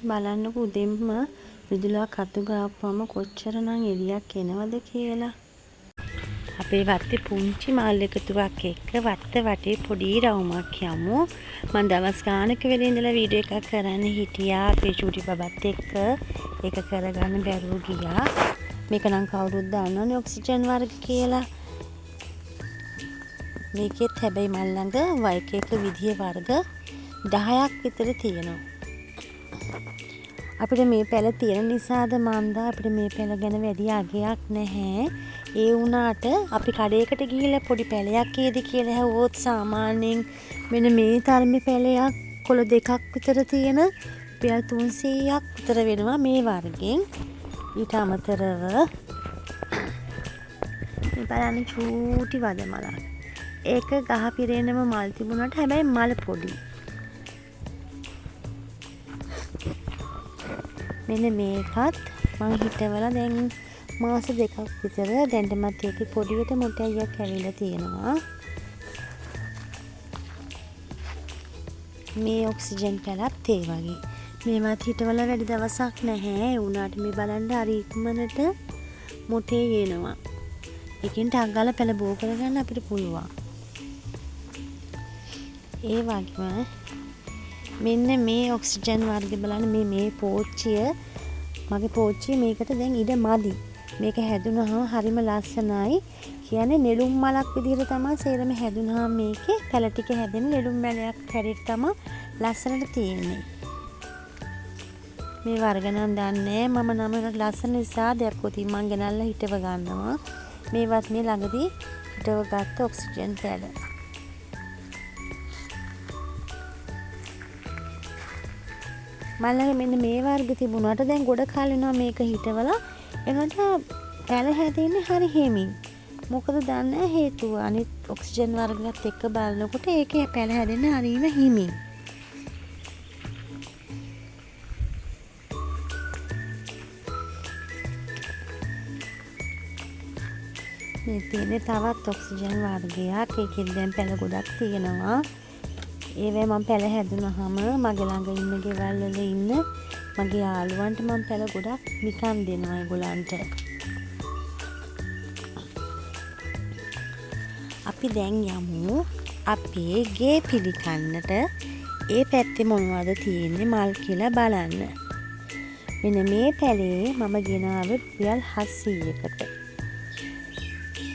බලන්නකො උදෙන්ම විදුලියක් අතු ගාපුවම කොච්චරනම් එළියක් එනවද කියලා. අපේ වත්තේ පුංචි මල් එකතුවක් එක්ක වත්ත වටේ පොඩි රවුමක් යමු. මම දවස් ගානක වෙලා ඉඳලා වීඩියෝ එකක් කරන්න හිටියා අපේ චූටි බබත් එක්ක. ඒක කරගන්න බැරුව ගියා. මේක නම් කවුරුත් දන්නවනේ ඔක්සිජන් වර්ග කියලා. මේකෙත් හැබැයි මල් ළඟ එක එක විදිහේ වර්ග 10ක් විතර තියෙනවා. අපිට මේ පැල තියෙන නිසාද මන්දා අපිට මේ පැල ගැන වැඩි අගයක් නැහැ. ඒ වුණාට අපි කඩේකට ගිහිල්ලා පොඩි පැලයක් ඒද කියලා හැවුවොත් සාමාන්‍යයෙන් මෙන්න මේ තරමේ පැලයක් කොළ දෙකක් විතර තියෙන රුපියල් 300ක් විතර වෙනවා මේ වර්ගෙන්. ඊට අමතරව මේ බලන්න චූටි වදමලක්. ඒක ගහ පිරෙන්නම මල් තිබුණාට හැබැයි මල පොඩි. මෙන්න මේකත් මං හිතවලා දැන් මාස දෙකක් විතර දැන්ටමත් ඒක පොඩියට මොටයියක් ඇවිල්ලා තියෙනවා. මේ ඔක්සිජන් පැලත් ඒ වගේ. මේවත් හිතවලා වැඩි දවසක් නැහැ. ඒ වුණාට මේ බලන්න හරි ඉක්මනට මොටේ එනවා. එකෙන් ටක් ගාලා පැල බෝ කරගන්න අපිට පුළුවන්. ඒ වගේම මෙන්න මේ ඔක්සිජන් වර්ග බලන්න මේ පෝච්චිය මගේ පෝච්චිය මේකට දැන් ඉඩ මදි. මේක හැදුනහම හරිම ලස්සනයි. කියන්නේ නෙළුම් මලක් විදිහට තමයි සේරම හැදුනහම මේකේ පැල ටික හැදෙන නෙළුම් මලයක් හැරියට තමයි ලස්සනට තියෙන්නේ. මේ වර්ග නම් දන්නේ මම නම් ලස්සන නිසා දැක්කොත් මං ගෙනල්ලා හිටව ගන්නවා. මේවත් මේ ළඟදී හිටව ගත්ත ඔක්සිජන් පැල. මල්ලගේ මෙන්න මේ වර්ග තිබුණාට දැන් ගොඩ කාලෙනවා මේක හිටවලා. එනකොට පැල හැදෙන්නේ හරි හිමින්. මොකද දන්නේ හේතුව අනිත් ඔක්සිජන් වර්ගات එක්ක බලනකොට ඒකේ පැල හැදෙන්නේ හරිම හිමින්. මේ තියෙන්නේ තවත් ඔක්සිජන් වර්ගයක්. ඒකෙන් දැන් පැල ගොඩක් තියෙනවා. ඒවේ මම පැල හැදුනහම මගේ ළඟ ඉන්න ගෙවල් වල ඉන්න මගේ යාළුවන්ට මම පැල ගොඩක් නිකන් දෙනවා ඒගොල්ලන්ට. අපි දැන් යමු අපේ ගේ පිළිකන්නට. ඒ පැත්තේ මොනවද තියෙන්නේ මල් කියලා බලන්න. මෙන්න මේ පැලේ මම ගෙනාවේ රුපියල් 700කට.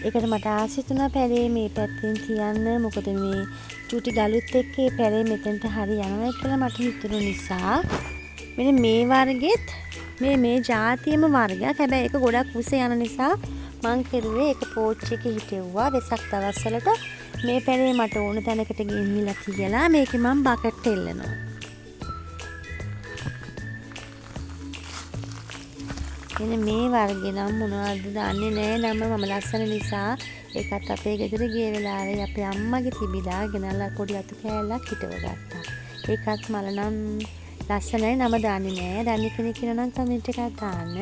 ඒකට මට ආස හිතුණා පැලේ මේ පැත්තෙන් තියන්න. මොකද මේ චූටි ගලුත් එක්ක මේ පැලේ මෙතනට හරි යනවා කියලා මට හිතුණු නිසා මෙන්න මේ වර්ගෙත් මේ ජාතියම වර්ගයක්. හැබැයි ඒක ගොඩක් උස යන නිසා මං කෙරුවේ ඒක පෝච්චි එකේ හිටෙව්වා. වෙසක් දවස්වලට මේ පැලේ මට ඕන තැනකට ගෙනිලා තියලා මේකේ මං බකට් එල්ලනවා. මෙන්න මේ වර්ගේ නම් මොනවද දන්නේ නැහැ. නම මම ලස්සන නිසා ඒකත් අපේ ගෙදර ගිය වෙලාවේ අපේ අම්මගේ තිබිලා ගෙනල්ලා පොඩි අතු කෑල්ලක් හිටව ගත්තා. ඒකත් මල නම් ලස්සනයි. නම දන්නේ නැහැ. දන්නේ කෙනෙක් ඉන්නවා නම් කමෙන්ට් එකක් දාන්න.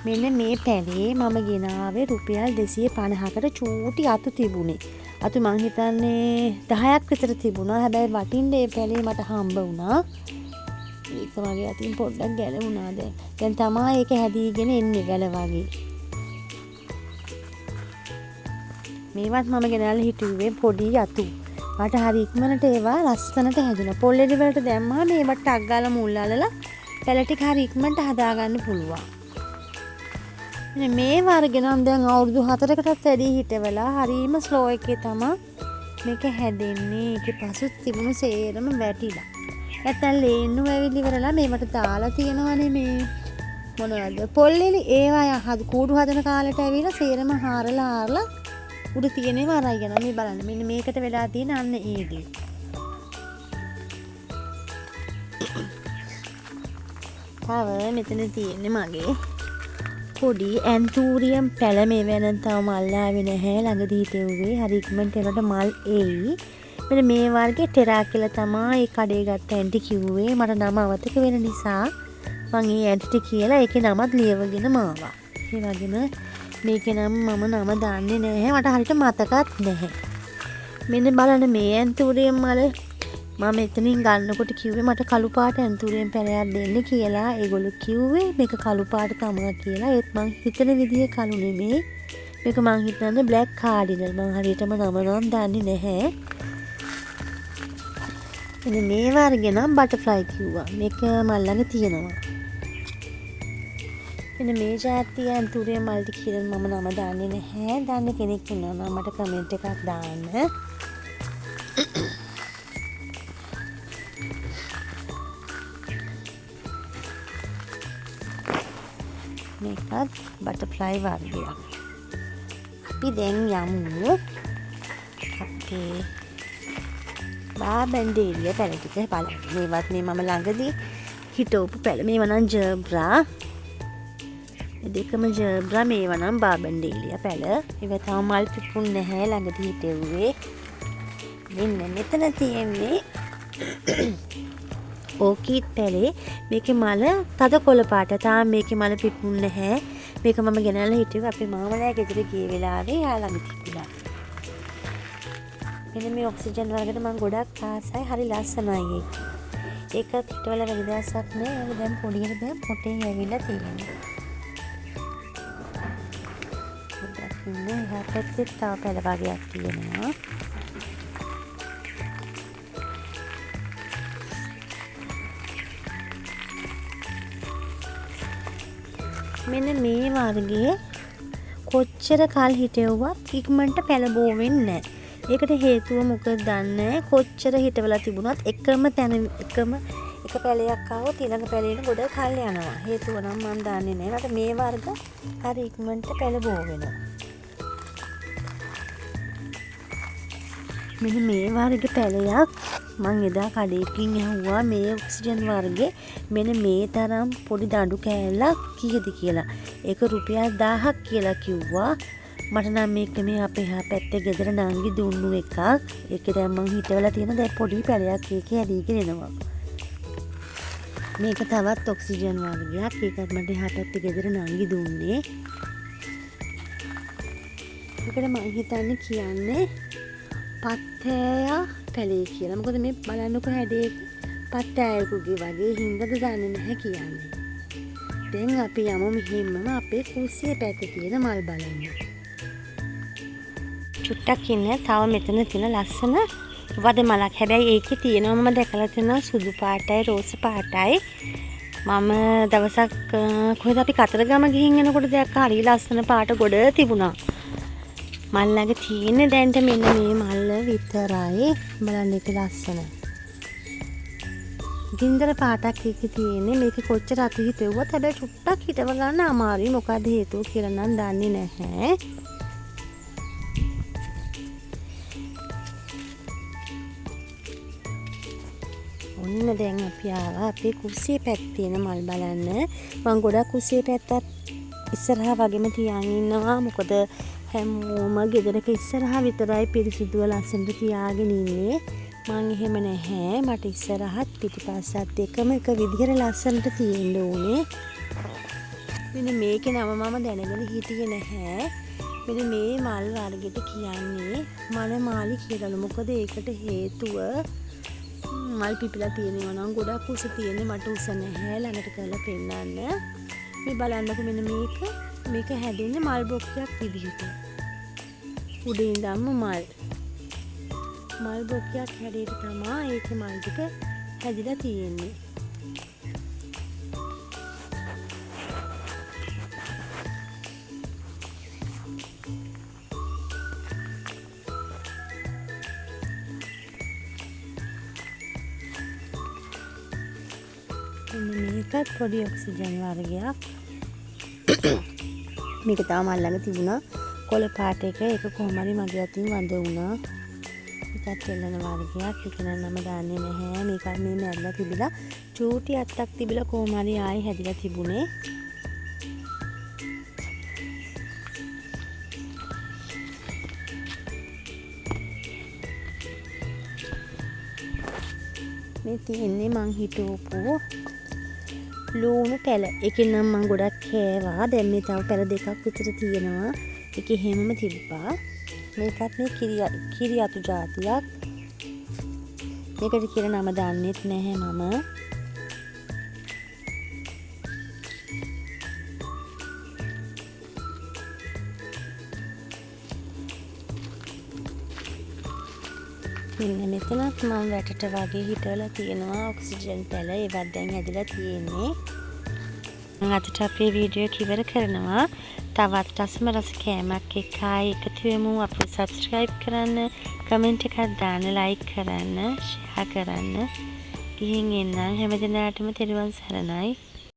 මෙන්න මේ පැලේ මම ගෙනාවේ රුපියල් 250කට චූටි අතු තිබුණේ. අතු මං හිතන්නේ 10ක් විතර තිබුණා. හැබැයි වටින්න මේ පැලේ මට හම්බ වුණා. ඒක මගේ අතින් පොඩ්ඩක් ගැලවුණා දැන්. දැන් තමයි ඒක හැදීගෙන එන්නේ වැල වගේ. මේවත් මම ගෙනල්ලා හිටුවේ පොඩි අතු. මට හරි ඉක්මනට ඒවා ලස්සනට හැදුණා. පොල්ලෙඩි වලට දැම්මා මේවට ටක් ගාලා මුල් අලලා පැල ටික හරි ඉක්මනට හදාගන්න පුළුවන්. මේ වර්ග නම් දැන් අවුරුදු 4කටත් වැඩි හිටවලා හරිම ස්ලෝ එකේ තමයි මේක හැදෙන්නේ. ඒකේ පසුත් තිබුණු සේරම වැටිලා. නැත්තම් ලේන්නු ඇවිලි ඉවරලා මේවට දාලා තියෙනවනේ මේ මොනවද පොල්ලෙලි ඒවා කූඩු හදන කාලෙට ඇවිල්ලා සේරම හාරලා උඩ තියෙනවා අරගෙන මේ බලන්න. මෙන්න මේකට වෙලා තියෙන අන්න ඒ දේ. තව මෙතන තියෙන්නේ මගේ පොඩි ඇන්තූරියම් පැල. මේ වෙනන් තව මල් ආවේ නැහැ. ළඟදී හිටෙව්වේ හරි ඉක්මනට එනකොට මල් එයි. මෙන්න මේ වර්ගේ ටෙරා කියලා තමයි ඒ කඩේ ගත්ත ඇන්ටි කිව්වේ. මට නම අවතක වෙන නිසා මං ඒ ඇන්ටි කියලා ඒකේ නමත් ලියවගෙන මාවා. ඒ වගේම මේකේ නම් මම නම දන්නේ නැහැ. මට හරියට මතකත් නැහැ. මෙන්න බලන්න මේ ඇන්තූරියම් මල මම එතනින් ගන්නකොට කිව්වේ මට කළු පාට ඇන්තූරියම් පැලයක් දෙන්න කියලා. ඒගොල්ලෝ කිව්වේ මේක කළු පාට තමයි කියලා. ඒත් මං හිතන විදිහේ කළු නෙමෙයි. මේක මං හිතන්නේ බ්ලැක් කාඩිනල්. මං හරියටම නම නම් දන්නේ නැහැ. එනේ මේ වර්ගේ නම් බටර්ෆ්ලයි කිව්වා. මේක මල් ළඟ තියෙනවා. එනේ මේ જાතිය ඇන්තූරියම් මල්ටි කියලා මම නම දන්නේ නැහැ. දන්න කෙනෙක් ඉන්නවා නම් මට කමෙන්ට් එකක් දාන්න. මේකත් බටර්ෆ්ලයි වර්ගයක්. අපි දැන් යමු අපේ බාබැන්ඩේලිය පැල ටික බලන්න. මේවත් මේ මම ළඟදී හිටවපු පැල. මේව නම් ජර්බ්‍රා. මේ දෙකම ජර්බ්‍රා, මේව නම් බාබැන්ඩේලිය පැල. ඒව තාම මල් පිපුන්නේ නැහැ. ළඟදී හිටෙව්වේ. මෙන්න මෙතන තියෙන්නේ ඕකිඩ් පැලේ. මේකේ මල තද කොළ පාට. තාම මේකේ මල පිපුන්නේ නැහැ. මේක මම ගෙනල්ලා හිටුවේ අපේ මාමලා ගෙදර ගිය වෙලාවේ යා ළඟ තිබුණා. මෙන්න මේ ඔක්සිජන් වර්ගයට මම ගොඩක් ආසයි. හරි ලස්සනයි ඒක. ඒකත් හිටවල වැඩි දවසක් නෑ. ඒක දැන් පොඩියට දැන් පොටේ ඇවිල්ලා තියෙනවා. පොඩ්ඩක් ඉන්න එහා පැත්තේ තව පැල වර්ගයක් තියෙනවා. මෙන්න මේ වර්ගයේ කොච්චර කල් හිටෙව්වත් ඉක්මනට පැල බෝ වෙන්නේ නැහැ. ඒකට හේතුව මොකද දන්නේ? කොච්චර හිටවලා තිබුණත් එකම එක පැලයක් ආවොත් ඊළඟ පැලේට ගොඩ කල් යනවා. හේතුව නම් මම දන්නේ නැහැ. මට මේ වර්ග හරි ඉක්මනට පැල බෝ වෙනවා. මෙන්න මේ වර්ග පැලයක් මං එදා කඩේකින් ඇහුවා මේ ඔක්සිජන් වර්ගේ මෙන්න මේ තරම් පොඩි දඬු කෑල්ලක් කීයද කියලා. ඒක රුපියල් 1000ක් කියලා කිව්වා. මට නම් මේක මේ අපේ එහා පැත්තේ ගෙදර නංගි දුන්නු එකක්. ඒකේ දැන් මං හිතවලා තියෙන දැන් පොඩි පැලයක් ඒකේ ඇදීගෙන එනවා. මේක තවත් ඔක්සිජන් වර්ගයක්. ඒකත් මට එහා පැත්තේ ගෙදර නංගි දුන්නේ. ඒකට මං හිතන්නේ කියන්නේ පත්තෑය පැලේ කියලා. මොකද මේ බලන්නකො හැඩේ පත්තෑයකුගේ වගේ හින්දාද දන්නේ නැහැ කියන්නේ. දැන් අපි යමු මෙහෙම්මම අපේ කුස්සියේ පැත්තේ තියෙන මල් බලන්න. චුට්ටක් ඉන්න තව මෙතන තියෙන ලස්සන වද මලක්. හැබැයි ඒකේ තියෙනවා මම දැකලා තියෙනවා සුදු පාටයි රෝස පාටයි. මම දවසක් කොහෙද අපි කතරගම ගිහින් එනකොට දැක්කා හරි ලස්සන පාට ගොඩ තිබුණා. මල් ළඟ තියෙන්නේ දැන්ට මෙන්න මේ මල් විතරයි. බලන්න ඒක ලස්සන. ගින්දර පාටක් එකේ තියෙන්නේ. මේක කොච්චර අත හිටෙව්වත් හැබැයි චුට්ටක් හිටව ගන්න අමාරුයි. මොකද හේතුව කියලා නම් දන්නේ නැහැ. ඔන්න දැන් අපි ආවා අපේ කුස්සියේ පැත්තේ තියෙන මල් බලන්න. මම ගොඩක් කුස්සියේ පැත්තත් ඉස්සරහා වගේම තියන් ඉන්නවා. මොකද හැමෝම ගෙදරක ඉස්සරහා විතරයි පිරිසිදුව ලස්සනට තියාගෙන ඉන්නේ. මං එහෙම නැහැ. මට ඉස්සරහත් පිටිපස්සත් දෙකම එක විදිහට ලස්සනට තියෙන්න ඕනේ. මෙන්න මේකේ නම මම දැනගෙන හිටියේ නැහැ. මෙන්න මේ මල් වර්ගෙට කියන්නේ මනමාලි කියලාලු. මොකද ඒකට හේතුව මල් පිපිලා තියෙනවා නම් ගොඩක් උස තියෙන්නේ. මට උස නැහැ. ළඟට කරලා පෙන්නන්න. මේ බලන්නකො මෙන්න මේක හැදෙන්නේ මල් බොක්කයක් විදිහට. උඩින් ඉඳන්ම මල් බොක්කයක් හැදෙට තමයි ඒකේ මල් ටික හැදිලා තියෙන්නේ. මේකත් පොඩි ඔක්සිජන් වර්ගයක්. මේක තව මල් ළඟ තිබුණා කොළ පාට එක. ඒක කොහොම හරි මගේ අතින් වඳ වුණා. ඒකත් වෙලන වර්ගයක්. ඒක නම දන්නේ නැහැ. මේක මේ මැරලා තිබිලා චූටි අත්තක් තිබිලා කොහොම හරි ආයි හැදිලා තිබුණේ. මේ තියෙන්නේ මං හිටවපු ලුණු පැල. ඒකෙන් නම් මං ගොඩක් කෑවා. දැන් මේ තව පැල දෙකක් විතර තියෙනවා. ඒක හැමම තිබ්බා. මේකත් මේ කිරි අතු జాතියක්. මේකට කියලා නම දන්නෙත් නැහැ මම. මෙන්න මෙතනත් මම වැටට වගේ හිටවලා තියෙනවා ඔක්සිජන් පැල. ඒවත් දැන් හැදිලා තියෙන්නේ. මම අදට අපේ වීඩියෝ එක ඉවර කරනවා. තවත් රස කෑමක් එක්ක ආයෙ එකතු වෙමු. අපිට සබ්ස්ක්‍රයිබ් කරන්න, කමෙන්ට් එකක් දාන්න, ලයික් කරන්න, ෂෙයා කරන්න. ගිහින් එන්නම්. හැමදිනාටම තෙරුවන් සරණයි.